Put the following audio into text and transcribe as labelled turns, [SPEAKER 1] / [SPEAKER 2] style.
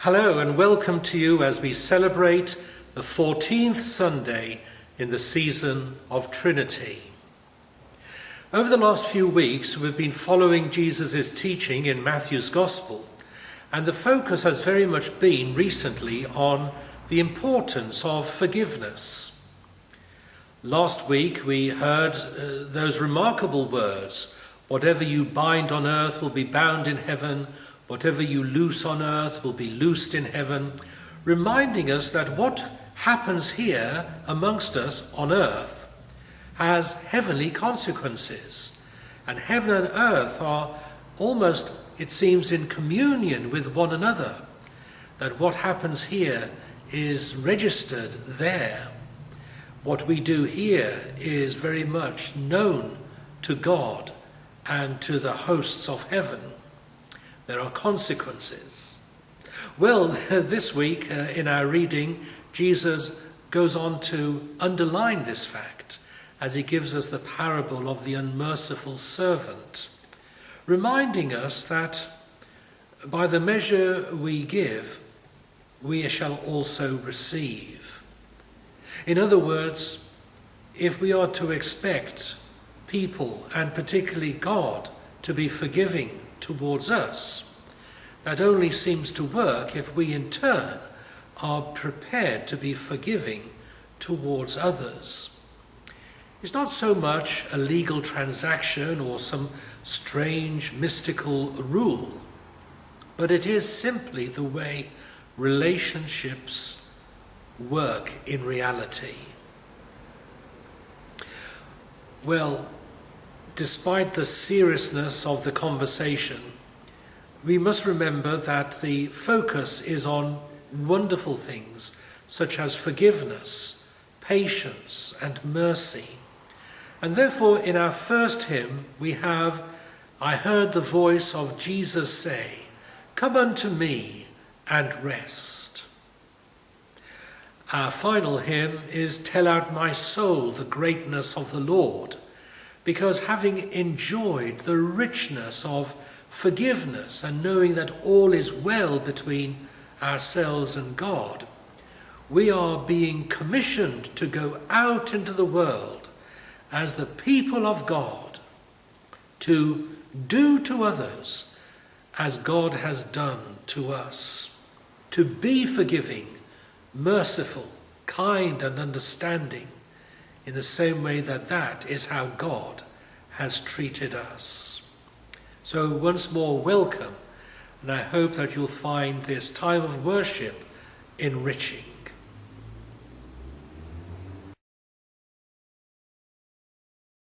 [SPEAKER 1] Hello and welcome to you as we celebrate the 14th Sunday in the season of Trinity. Over the last few weeks we've been following Jesus' teaching in Matthew's Gospel, and the focus has very much been recently on the importance of forgiveness. Last week we heard those remarkable words, "Whatever you bind on earth will be bound in heaven, whatever you loose on earth will be loosed in heaven," reminding us that what happens here amongst us on earth has heavenly consequences. And heaven and earth are almost, it seems, in communion with one another. That what happens here is registered there. What we do here is very much known to God and to the hosts of heaven. There are consequences. Well, this week in our reading, Jesus goes on to underline this fact as he gives us the parable of the unmerciful servant, reminding us that by the measure we give, we shall also receive. In other words, if we are to expect people, and particularly God, to be forgiving towards us, that only seems to work if we in turn are prepared to be forgiving towards others. It's not so much a legal transaction or some strange mystical rule, but it is simply the way relationships work in reality. Well, despite the seriousness of the conversation, we must remember that the focus is on wonderful things such as forgiveness, patience, and mercy. And therefore, in our first hymn, we have, "I heard the voice of Jesus say, 'Come unto me and rest.'" Our final hymn is, "Tell out my soul the greatness of the Lord," because having enjoyed the richness of forgiveness and knowing that all is well between ourselves and God, we are being commissioned to go out into the world as the people of God, to do to others as God has done to us, to be forgiving, merciful, kind, and understanding, in the same way that is how God has treated us. So once more, welcome, and I hope that you'll find this time of worship enriching.